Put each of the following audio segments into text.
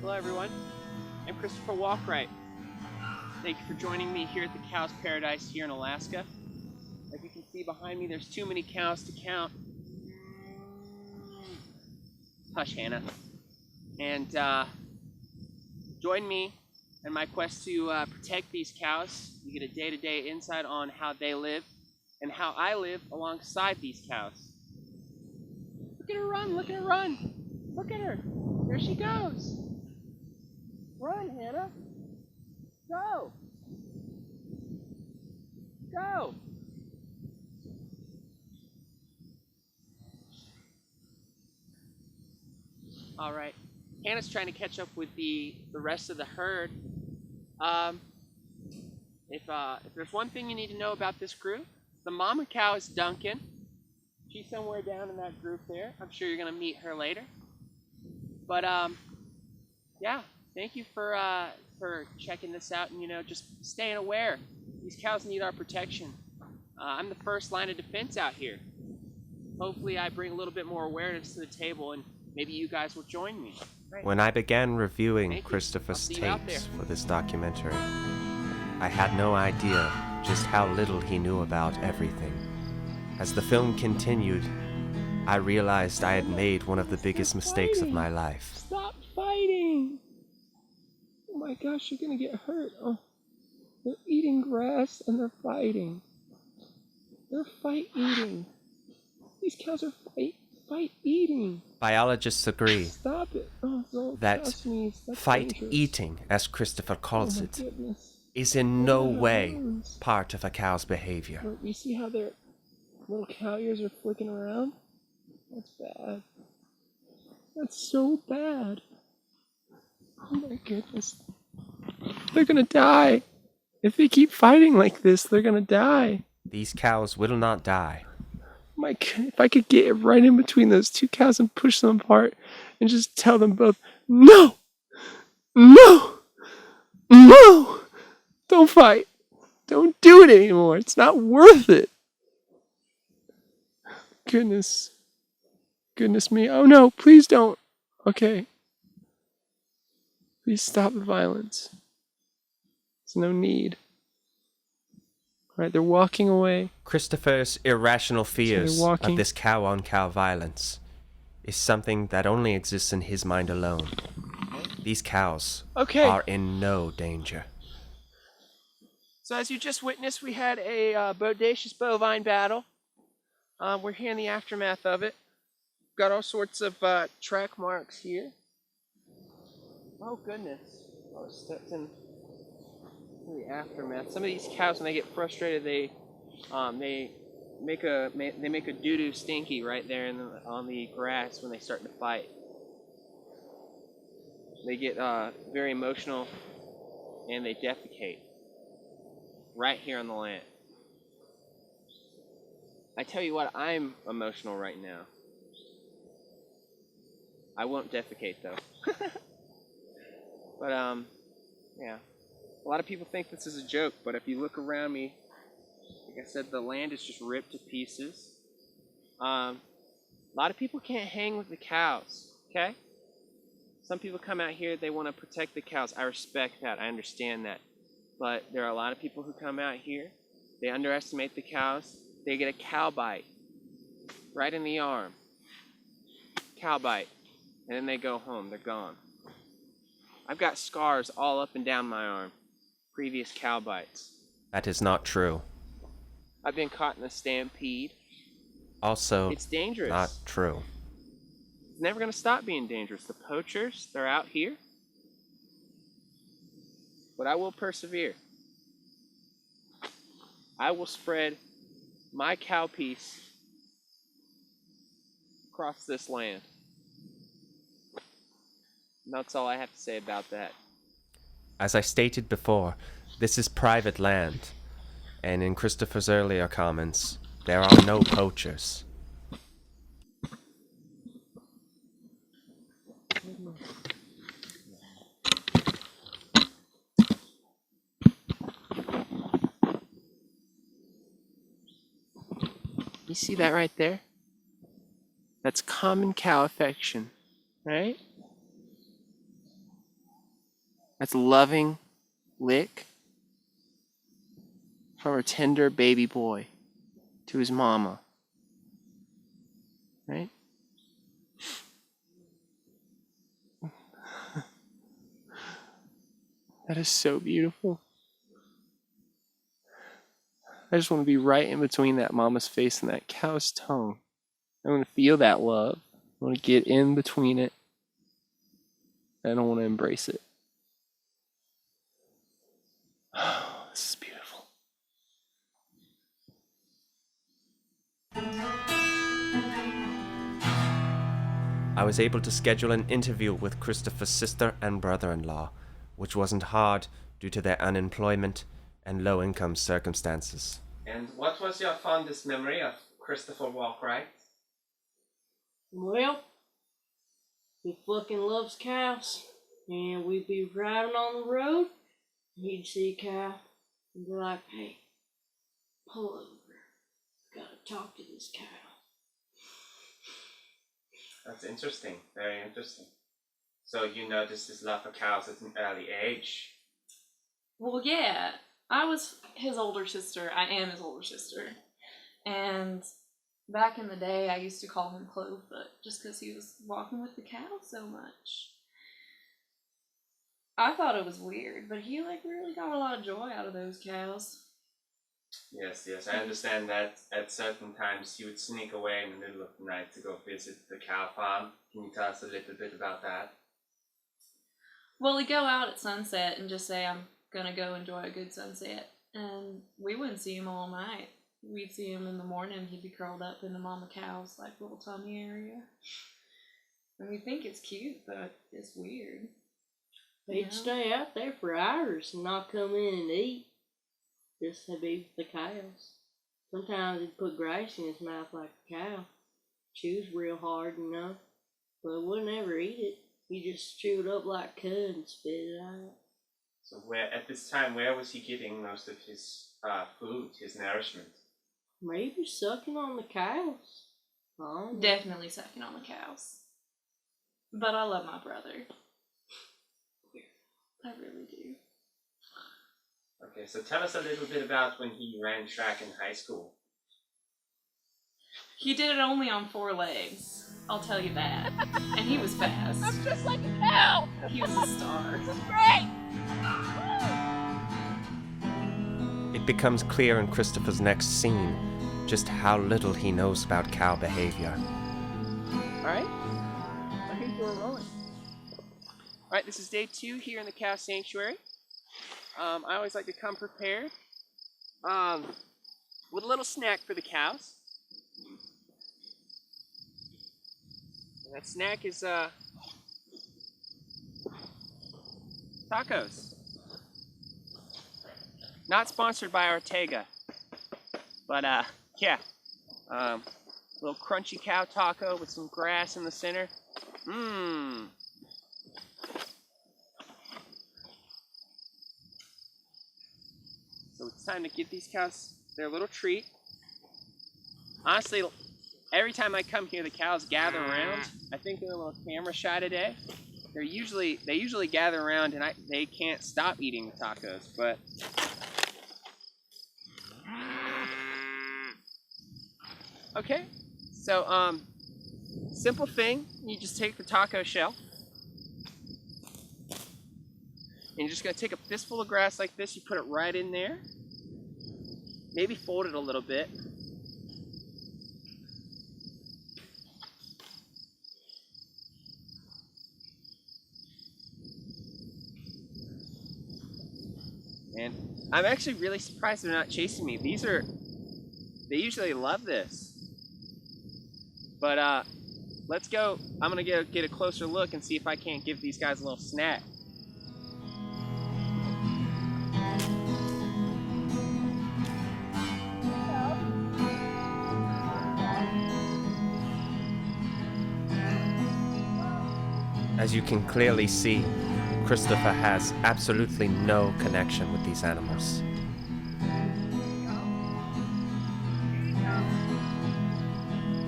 Hello everyone, I'm Christopher Walkwright. Thank you for joining me here at the Cow's Paradise here in Alaska. As you can see behind me, there's too many cows to count. Hush, Hannah. And join me in my quest to protect these cows. You get a day-to-day insight on how they live and how I live alongside these cows. Look at her run, look at her run. Look at her, there she goes. Run, Hannah. Go. Go. All right. Hannah's trying to catch up with the rest of the herd. If there's one thing you need to know about this group, the mama cow is Duncan. She's somewhere down in that group there. I'm sure you're gonna meet her later. But yeah, thank you for checking this out and just staying aware. These cows need our protection. I'm the first line of defense out here. Hopefully, I bring a little bit more awareness to the table, and maybe you guys will join me. Right. When I began reviewing Christopher's tapes for this documentary, I had no idea just how little he knew about everything. As the film continued, I realized I had made one of the biggest mistakes of my life. Stop fighting! Oh my gosh, you're gonna get hurt. Oh, they're eating grass and they're fighting. They're fight eating. These cows are fight eating. Biologists agree Stop it. Oh, that fight dangerous. eating, as Christopher calls it, Goodness. is in no way part of a cow's behavior. Look, you see how their little cow ears are flicking around? That's bad. That's so bad. Oh my goodness. They're gonna die. If they keep fighting like this, they're gonna die. These cows will not die. If I could get right in between those two cows and push them apart and just tell them both, no! No! No! Don't fight. Don't do it anymore. It's not worth it. Goodness. Goodness me. Oh no, please don't. Okay. Please stop the violence. There's no need. Alright, they're walking away. Christopher's irrational fears of this cow-on-cow violence is something that only exists in his mind alone. These cows are in no danger. So as you just witnessed, we had a bodacious bovine battle. We're here in the aftermath of it. Got all sorts of track marks here. Oh goodness. I was stepped in the aftermath. Some of these cows, when they get frustrated, they make a doo-doo stinky right there on the grass when they start to fight. They get very emotional and they defecate right here on the land. I tell you what, I'm emotional right now. I won't defecate though. But yeah. A lot of people think this is a joke, but if you look around me, like I said, the land is just ripped to pieces. A lot of people can't hang with the cows, okay? Some people come out here, they want to protect the cows. I respect that, I understand that. But there are a lot of people who come out here, they underestimate the cows, they get a cow bite right in the arm. Cow bite. And then they go home, they're gone. I've got scars all up and down my arm. Previous cow bites. That is not true. I've been caught in a stampede. Also, it's dangerous. Not true. It's never going to stop being dangerous. The poachers, they're out here. But I will persevere. I will spread my cow piece across this land. And that's all I have to say about that. As I stated before, this is private land, and in Christopher's earlier comments, there are no poachers. You see that right there? That's common cow affection, right? That's a loving lick from a tender baby boy to his mama. Right? That is so beautiful. I just want to be right in between that mama's face and that cow's tongue. I want to feel that love. I want to get in between it. I don't want to embrace it. Oh, this is beautiful. I was able to schedule an interview with Christopher's sister and brother-in-law, which wasn't hard due to their unemployment and low-income circumstances. And what was your fondest memory of Christopher Walkwright? Well, he fucking loves cows, and we'd be riding on the road, and he'd see a cow, and be like, hey, pull over, gotta talk to this cow. That's interesting, very interesting. So you noticed his love for cows at an early age? Well, yeah, I was his older sister. I am his older sister. And back in the day, I used to call him Clovefoot just because he was walking with the cow so much. I thought it was weird, but he really got a lot of joy out of those cows. Yes, I understand that at certain times he would sneak away in the middle of the night to go visit the cow farm. Can you tell us a little bit about that? Well, he'd go out at sunset and just say, I'm gonna go enjoy a good sunset. And we wouldn't see him all night. We'd see him in the morning, he'd be curled up in the mama cow's little tummy area. And we think it's cute, but it's weird. He'd stay out there for hours and not come in and eat. Just to be with the cows. Sometimes he'd put grass in his mouth like a cow. Chews real hard, but wouldn't ever eat it. He just chewed up like cud and spit it out. So at this time, where was he getting most of his food, his nourishment? Maybe sucking on the cows. Definitely sucking on the cows. But I love my brother. I really do. Okay, so tell us a little bit about when he ran track in high school. He did it only on 4 legs, I'll tell you that. And he was fast. I'm just like a cow! He was a star. This is great! It becomes clear in Christopher's next scene just how little he knows about cow behavior. Alright, I think we're rolling. Alright, this is day 2 here in the cow sanctuary. I always like to come prepared with a little snack for the cows. And that snack is tacos. Not sponsored by Ortega, but yeah, little crunchy cow taco with some grass in the center. Mmm. So it's time to give these cows their little treat. Honestly, every time I come here, the cows gather around. I think they're a little camera shy today. They usually gather around, and they can't stop eating the tacos. But okay, so simple thing. You just take the taco shell. And you're just going to take a fistful of grass like this, you put it right in there. Maybe fold it a little bit. And I'm actually really surprised they're not chasing me. They usually love this. But let's go. I'm going to get a closer look and see if I can't give these guys a little snack. As you can clearly see, Christopher has absolutely no connection with these animals.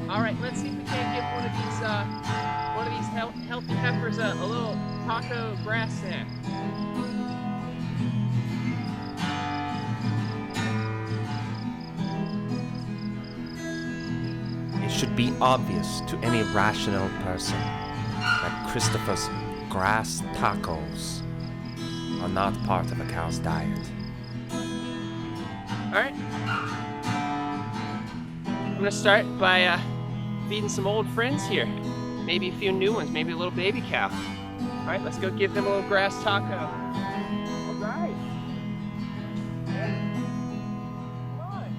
All right, let's see if we can't get one of these healthy heifers a little taco grass snack. It should be obvious to any rational person that Christopher's grass tacos are not part of a cow's diet. Alright. I'm gonna start by feeding some old friends here. Maybe a few new ones, maybe a little baby cow. Alright, let's go give them a little grass taco. Alright. Come on.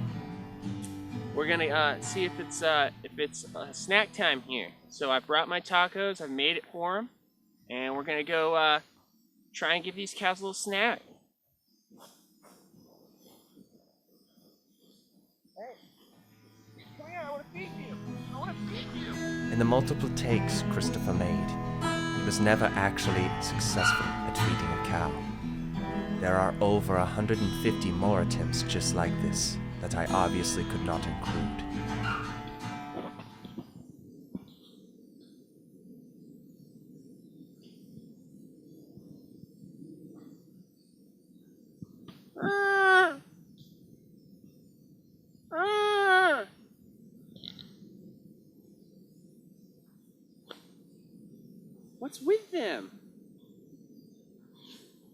We're gonna see if it's snack time here. So I brought my tacos, I've made it for them, and we're gonna go try and give these cows a little snack. In the multiple takes Christopher made, he was never actually successful at feeding a cow. There are over 150 more attempts just like this that I obviously could not include. What's with them?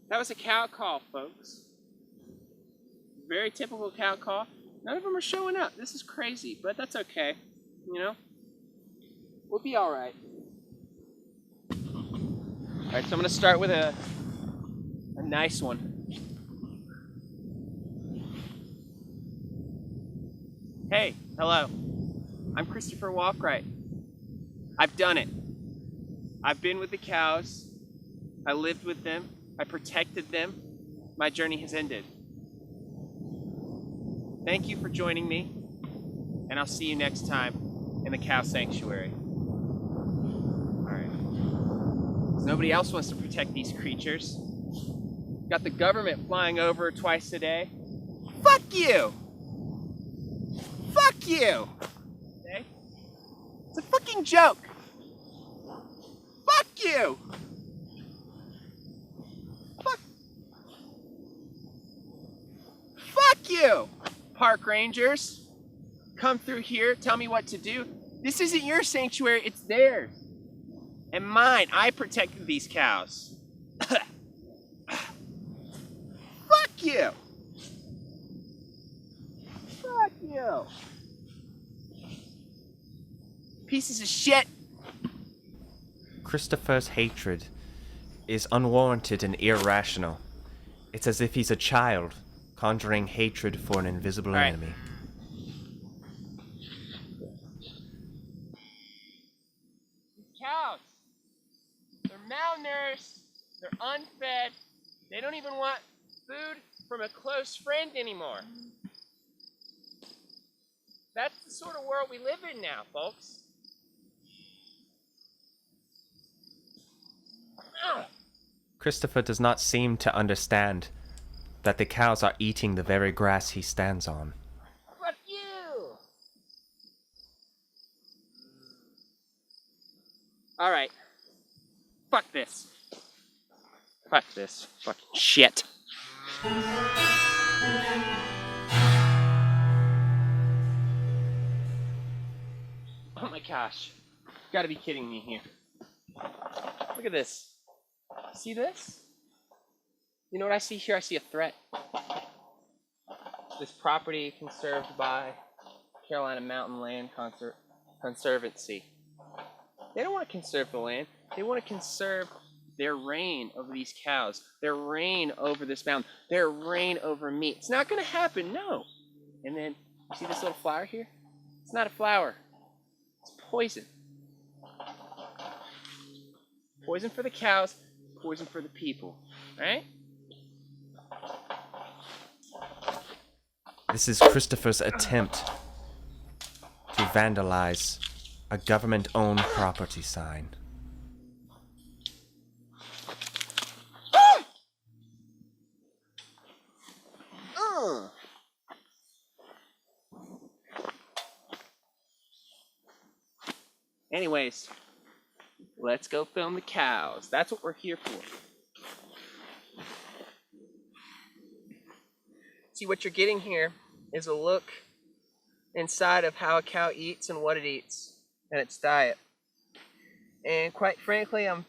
That was a cow call, folks. Very typical cow call. None of them are showing up. This is crazy, but that's okay. You know? We'll be alright. Alright, so I'm gonna start with a nice one. Hey, hello. I'm Christopher Walkwright. I've done it. I've been with the cows. I lived with them. I protected them. My journey has ended. Thank you for joining me, and I'll see you next time in the cow sanctuary. Alright. Nobody else wants to protect these creatures. Got the government flying over twice a day. Fuck you! Fuck you! Okay? It's a fucking joke! Fuck you! Fuck you! Park rangers, come through here, tell me what to do. This isn't your sanctuary, it's theirs. And mine, I protected these cows. Fuck you! Fuck you! Pieces of shit! Christopher's hatred is unwarranted and irrational. It's as if he's a child conjuring hatred for an invisible enemy. These cows, they're malnourished, they're unfed, they don't even want food from a close friend anymore. That's the sort of world we live in now, folks. Christopher does not seem to understand that the cows are eating the very grass he stands on. Fuck you! Alright. Fuck this. Fuck this. Fucking shit. Oh my gosh. You gotta be kidding me here. Look at this. See this? You know what I see here? I see a threat. This property conserved by Carolina Mountain Land Conservancy. They don't want to conserve the land. They want to conserve their reign over these cows, their reign over this mountain, their reign over me. It's not going to happen, no. And then, you see this little flower here? It's not a flower. It's poison. Poison for the cows, poison for the people, right? This is Christopher's attempt to vandalize a government-owned property sign. Anyways, Let's go film the cows. That's what we're here for. See, what you're getting here is a look inside of how a cow eats and what it eats and its diet. And quite frankly, I'm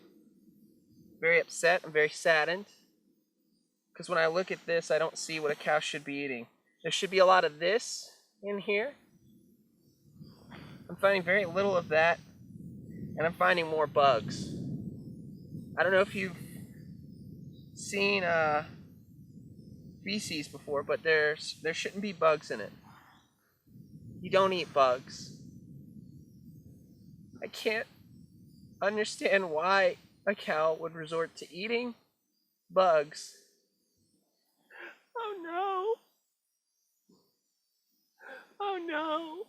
very upset. I'm very saddened. Because when I look at this, I don't see what a cow should be eating. There should be a lot of this in here. I'm finding very little of that. And I'm finding more bugs. I don't know if you've seen feces before, but there shouldn't be bugs in it. You don't eat bugs. I can't understand why a cow would resort to eating bugs. Oh no. Oh no.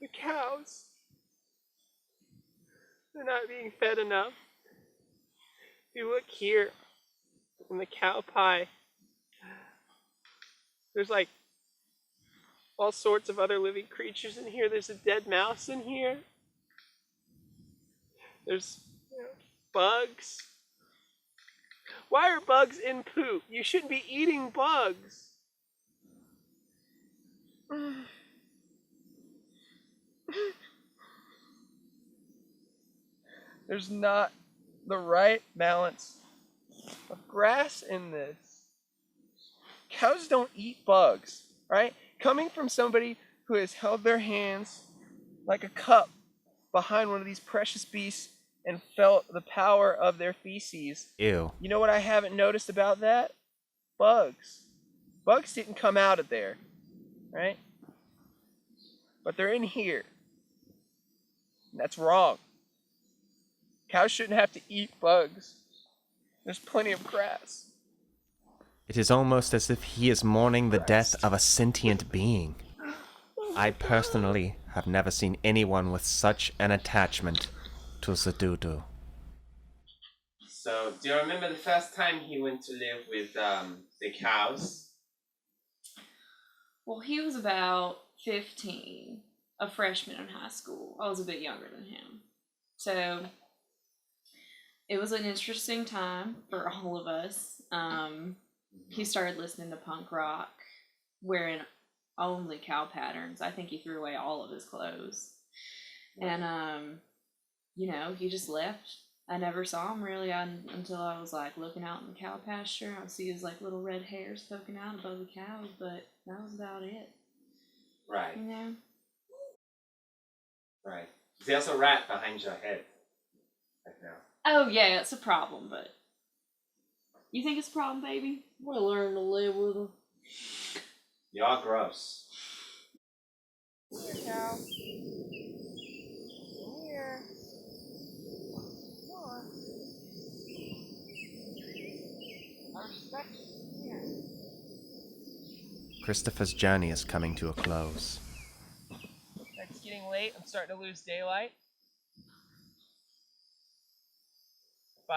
The cows, they're not being fed enough. If you look here in the cow pie, there's like all sorts of other living creatures in here. There's a dead mouse in here. There's bugs. Why are bugs in poop? You shouldn't be eating bugs. There's not the right balance of grass in this. Cows don't eat bugs, right? Coming from somebody who has held their hands like a cup behind one of these precious beasts and felt the power of their feces. Ew. You know what I haven't noticed about that? Bugs. Bugs didn't come out of there, right? But they're in here. And that's wrong. Cows shouldn't have to eat bugs. There's plenty of grass. It is almost as if he is mourning the death of a sentient being. I personally have never seen anyone with such an attachment to the doo-doo. So, do you remember the first time he went to live with the cows? Well, he was about 15, a freshman in high school. I was a bit younger than him. So, it was an interesting time for all of us. He started listening to punk rock, wearing only cow patterns. I think he threw away all of his clothes. And, he just left. I never saw him really until I was like looking out in the cow pasture. I would see his like little red hairs poking out above the cows, but that was about it. Right. You know? Right. There's a rat behind your head right now. Oh yeah, it's a problem, but you think it's a problem, baby? We'll learn to live with them. Y'all gross. Here, cow. Here. Come on. I respect you. Here. Christopher's journey is coming to a close. It's getting late. I'm starting to lose daylight. If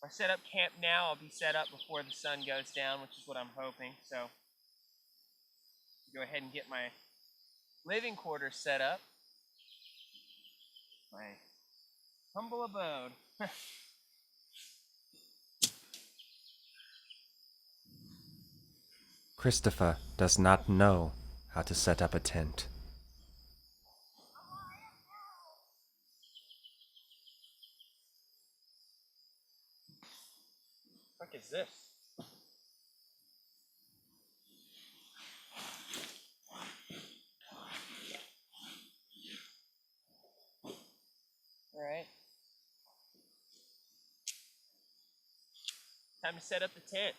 I set up camp now, I'll be set up before the sun goes down, which is what I'm hoping. So, go ahead and get my living quarters set up. My humble abode. Christopher does not know how to set up a tent. What is this? Alright. Time to set up the tent.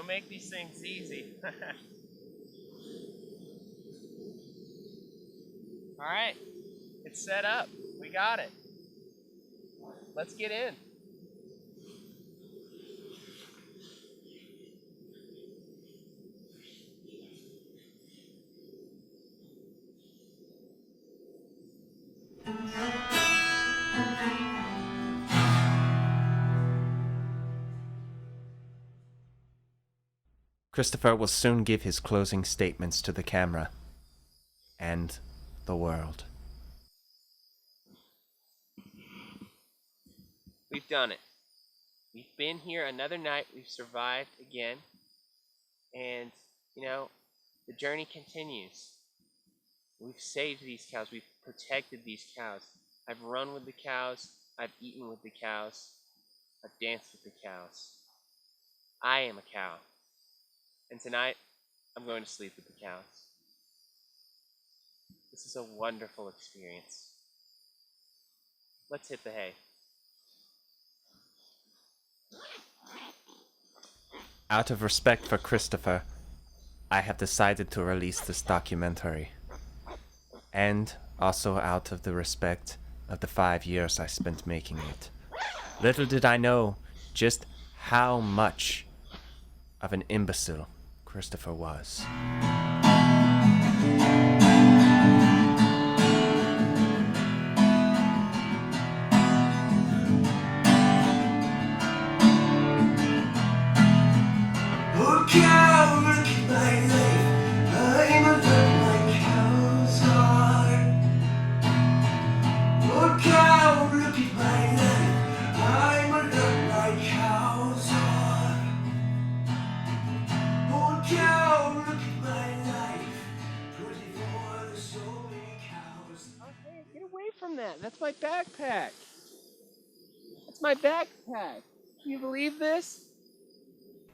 don't make these things easy. Alright, it's set up. We got it. Let's get in. Christopher will soon give his closing statements to the camera and the world. We've done it. We've been here another night. We've survived again. And, you know, the journey continues. We've saved these cows. We've protected these cows. I've run with the cows. I've eaten with the cows. I've danced with the cows. I am a cow. And tonight, I'm going to sleep with the cows. This is a wonderful experience. Let's hit the hay. Out of respect for Christopher, I have decided to release this documentary. And also out of the respect of the 5 years I spent making it. Little did I know just how much of an imbecile Christopher was. Get away from that. That's my backpack. That's my backpack. Can you believe this?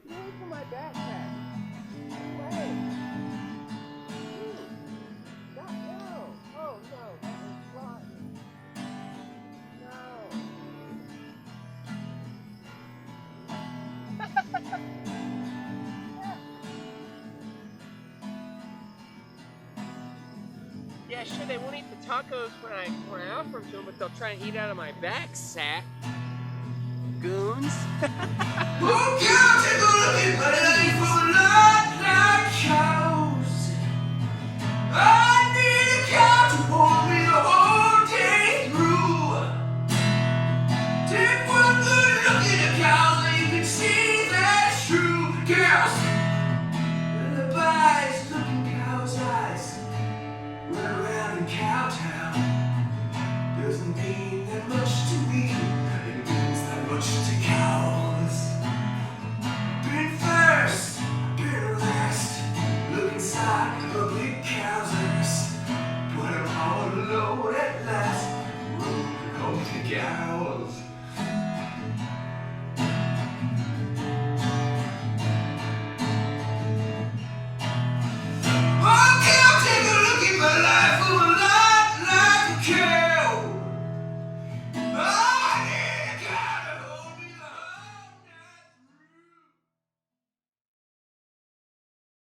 Get away from my backpack. Get away. Ew. Stop. No. Oh, no. That was rotten. No. Yeah, sure, they won't eat the tacos when I offer them to them, but they'll try and eat out of my back sack. Goons.